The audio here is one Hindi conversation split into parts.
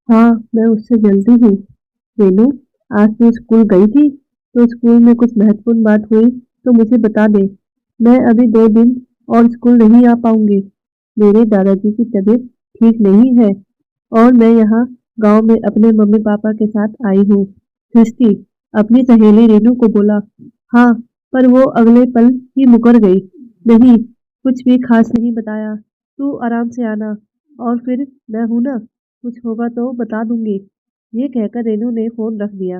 हाँ, मैं उससे जलती हूँ। रेनू, आज तू स्कूल गई थी? तो स्कूल में कुछ महत्वपूर्ण बात हुई तो मुझे बता दे। मैं अभी 2 दिन और स्कूल नहीं आ पाऊंगी। मेरे दादाजी की तबीयत ठीक नहीं है और मैं यहाँ गांव में अपने मम्मी पापा के साथ आई हूँ। सृष्टि अपनी सहेली रेनू को बोला। हाँ, पर वो अगले पल ही मुकर गई। नहीं, कुछ भी खास नहीं बताया। तू आराम से आना और फिर मैं हूं ना, कुछ होगा तो बता दूंगी। ये कहकर रेनू ने फोन रख दिया।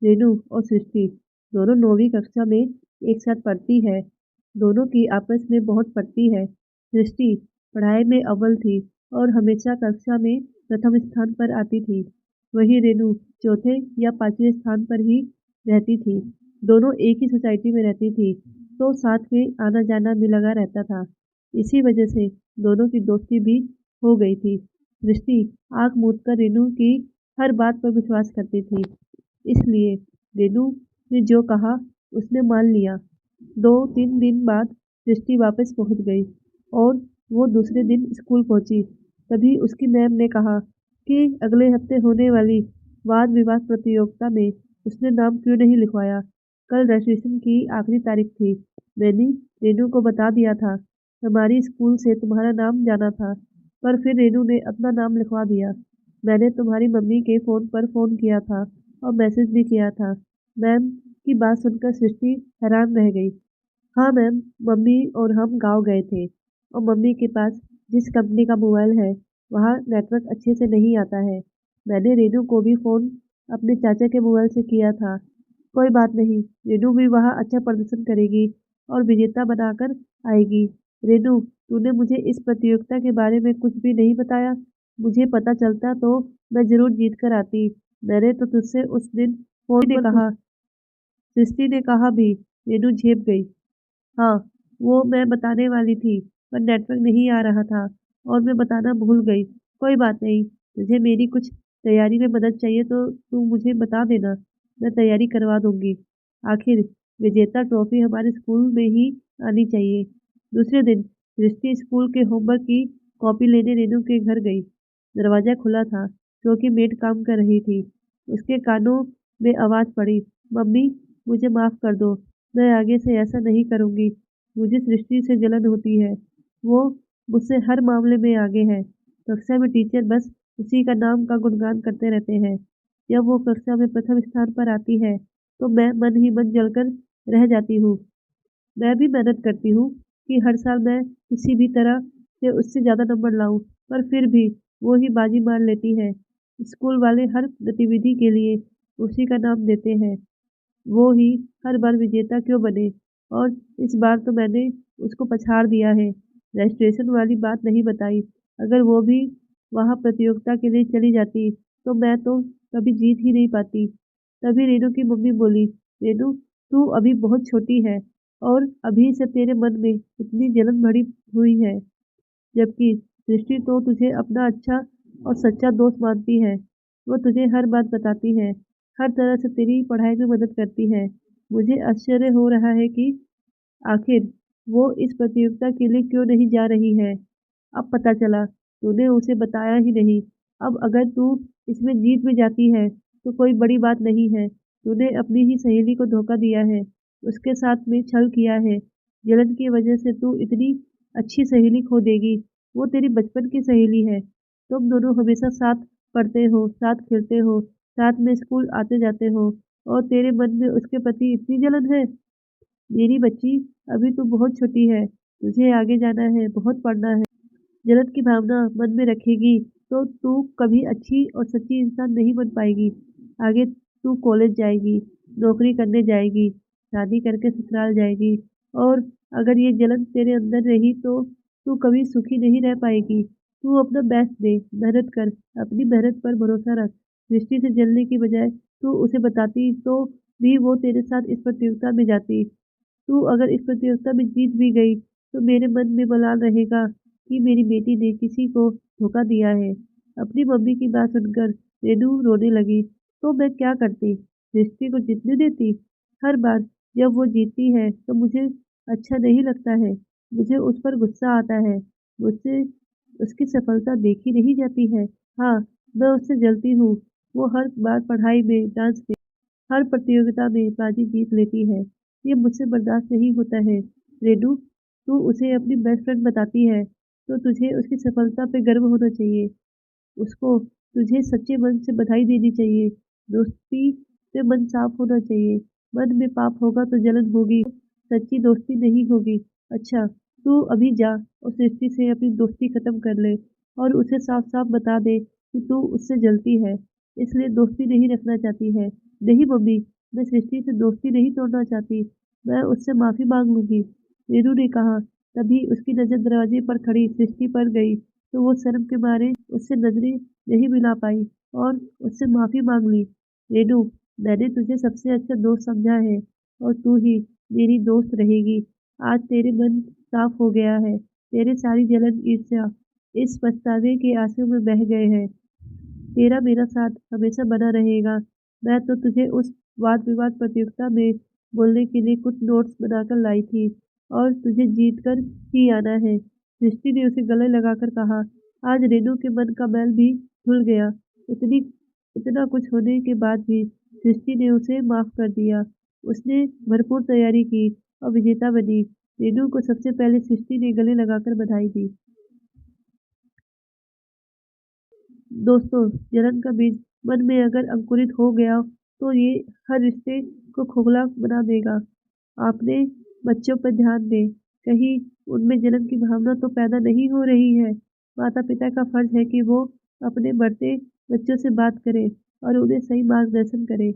रेनू और सृष्टि दोनों 9वीं कक्षा में एक साथ पढ़ती है। दोनों की आपस में बहुत पड़ती है। सृष्टि पढ़ाई में अव्वल थी और हमेशा कक्षा में प्रथम स्थान पर आती थी। वहीं रेनू चौथे या 5वें स्थान पर ही रहती थी। दोनों एक ही सोसाइटी में रहती थी, तो साथ में आना जाना भी लगा रहता था। इसी वजह से दोनों की दोस्ती भी हो गई थी। दृष्टि आंख मूंद कर रेनू की हर बात पर विश्वास करती थी, इसलिए रेनू ने जो कहा उसने मान लिया। 2-3 दिन बाद दृष्टि वापस पहुंच गई और वो दूसरे दिन स्कूल पहुंची। तभी उसकी मैम ने कहा कि अगले हफ्ते होने वाली वाद विवाद प्रतियोगिता में उसने नाम क्यों नहीं लिखवाया। कल रजिस्ट्रेशन की आखिरी तारीख थी। मैंने रेनू को बता दिया था, हमारी स्कूल से तुम्हारा नाम जाना था, पर फिर रेनू ने अपना नाम लिखवा दिया। मैंने तुम्हारी मम्मी के फ़ोन पर फ़ोन किया था और मैसेज भी किया था। मैम की बात सुनकर सृष्टि हैरान रह गई। हाँ मैम, मम्मी और हम गाँव गए थे और मम्मी के पास जिस कंपनी का मोबाइल है, वहाँ नेटवर्क अच्छे से नहीं आता है। मैंने रेनू को भी फ़ोन अपने चाचा के मोबाइल से किया था। कोई बात नहीं, रेनू भी वहाँ अच्छा प्रदर्शन करेगी और विजेता बनाकर आएगी। रेनू, तूने मुझे इस प्रतियोगिता के बारे में कुछ भी नहीं बताया। मुझे पता चलता तो मैं जरूर जीत कर आती। मैंने तो तुझसे उस दिन फोन पर कहा। सृष्टि ने कहा भी। रेनू झेप गई। हाँ, वो मैं बताने वाली थी, पर नेटवर्क नहीं आ रहा था और मैं बताना भूल गई। कोई बात नहीं, तुझे मेरी कुछ तैयारी में मदद चाहिए तो तू मुझे बता देना, मैं तैयारी करवा दूंगी। आखिर विजेता ट्रॉफी हमारे स्कूल में ही आनी चाहिए। दूसरे दिन दृष्टि स्कूल के होमवर्क की कॉपी लेने रेनू के घर गई। दरवाजा खुला था क्योंकि मेड काम कर रही थी। उसके कानों में आवाज पड़ी, मम्मी, मुझे माफ कर दो, मैं आगे से ऐसा नहीं करूंगी। मुझे सृष्टि से जलन होती है। वो मुझसे हर मामले में आगे है। कक्षा में टीचर बस उसी का नाम का गुणगान करते रहते हैं। जब वो कक्षा में प्रथम स्थान पर आती है, तो मैं मन ही मन जलकर रह जाती हूँ। मैं भी मेहनत करती हूँ कि हर साल मैं किसी भी तरह से उससे ज़्यादा नंबर लाऊं, पर फिर भी वो ही बाजी मार लेती है। स्कूल वाले हर गतिविधि के लिए उसी का नाम देते हैं। वो ही हर बार विजेता क्यों बने, और इस बार तो मैंने उसको पछाड़ दिया है। रजिस्ट्रेशन वाली बात नहीं बताई। अगर वो भी वहाँ प्रतियोगिता के लिए चली जाती तो मैं तो कभी जीत ही नहीं पाती। तभी रेनू की मम्मी बोली, रेनू, तू अभी बहुत छोटी है और अभी से तेरे मन में इतनी जलन भरी हुई है, जबकि दृष्टि तो तुझे अपना अच्छा और सच्चा दोस्त मानती है। वो तुझे हर बात बताती है, हर तरह से तेरी पढ़ाई में मदद करती है। मुझे आश्चर्य हो रहा है कि आखिर वो इस प्रतियोगिता के लिए क्यों नहीं जा रही है। अब पता चला, तूने उसे बताया ही नहीं। अब अगर तू इसमें जीत भी जाती है तो कोई बड़ी बात नहीं है। तूने अपनी ही सहेली को धोखा दिया है, उसके साथ में छल किया है। जलन की वजह से तू इतनी अच्छी सहेली खो देगी। वो तेरी बचपन की सहेली है। तुम दोनों हमेशा साथ पढ़ते हो, साथ खेलते हो, साथ में स्कूल आते जाते हो, और तेरे मन में उसके प्रति इतनी जलन है। मेरी बच्ची, अभी तू बहुत छोटी है, तुझे आगे जाना है, बहुत पढ़ना है। जलन की भावना मन में रखेगी तो तू कभी अच्छी और सच्ची इंसान नहीं बन पाएगी। आगे तू कॉलेज जाएगी, नौकरी करने जाएगी, शादी करके ससुराल जाएगी, और अगर ये जलन तेरे अंदर रही तो तू कभी सुखी नहीं रह पाएगी। तू अपना बेस्ट दे, मेहनत कर, अपनी मेहनत पर भरोसा रख। दृष्टि से जलने की बजाय तू उसे बताती तो भी वो तेरे साथ इस प्रतियोगिता में जाती। तू अगर इस प्रतियोगिता में जीत भी गई तो मेरे मन में मलाल रहेगा कि मेरी बेटी ने किसी को धोखा दिया है। अपनी मम्मी की बात सुनकर रेनू रोने लगी। तो मैं क्या करती, दृष्टि को जीतने देती। हर बार जब वो जीतती है तो मुझे अच्छा नहीं लगता है, मुझे उस पर गुस्सा आता है। मुझसे उसकी सफलता देखी नहीं जाती है। हाँ, मैं उससे जलती हूँ। वो हर बार पढ़ाई में, डांस में, हर प्रतियोगिता में बाजी जीत लेती है। ये मुझसे बर्दाश्त नहीं होता है। रेनू, तू उसे अपनी बेस्ट फ्रेंड बताती है, तो तुझे उसकी सफलता पे गर्व होना चाहिए। उसको तुझे सच्चे मन से बधाई देनी चाहिए। दोस्ती से मन साफ होना चाहिए। मन में पाप होगा तो जलन होगी, सच्ची दोस्ती नहीं होगी। अच्छा, तू अभी जा और सृष्टि से अपनी दोस्ती खत्म कर ले और उसे साफ साफ बता दे कि तू उससे जलती है, इसलिए दोस्ती नहीं रखना चाहती है। नहीं मम्मी, मैं सृष्टि से दोस्ती नहीं तोड़ना चाहती। मैं उससे माफी मांग लूंगी, रेनू ने कहा। तभी उसकी नजर दरवाजे पर खड़ी सृष्टि पर गई, तो वो शर्म के मारे उससे नजरें नहीं मिला पाई और उससे माफी मांग ली। रेनू, मैंने तुझे सबसे अच्छा दोस्त समझा है और तू ही मेरी दोस्त रहेगी। आज तेरे मन साफ हो गया है। तेरे सारी जलन, ईर्ष्या इस पछतावे के आंसू में बह गए हैं। तेरा मेरा साथ हमेशा बना रहेगा। मैं तो तुझे उस वाद विवाद प्रतियोगिता में बोलने के लिए कुछ नोट्स बनाकर लाई थी और तुझे जीत कर ही आना है। सृष्टि ने उसे गले लगाकर कहा। आज रेनू के मन का मैल भी धुल गया। इतनी इतना कुछ होने के बाद भी सृष्टि ने उसे माफ कर दिया। उसने भरपूर तैयारी की और विजेता बनी। रेनू को सबसे पहले सृष्टि ने गले लगाकर बधाई दी। दोस्तों, जलन का बीज मन में अगर अंकुरित हो गया तो ये हर रिश्ते को खोखला बना देगा। आपने बच्चों पर ध्यान दें, कहीं उनमें जलन की भावना तो पैदा नहीं हो रही है। माता पिता का फर्ज है कि वो अपने बढ़ते बच्चों से बात करें और उन्हें सही मार्गदर्शन करें।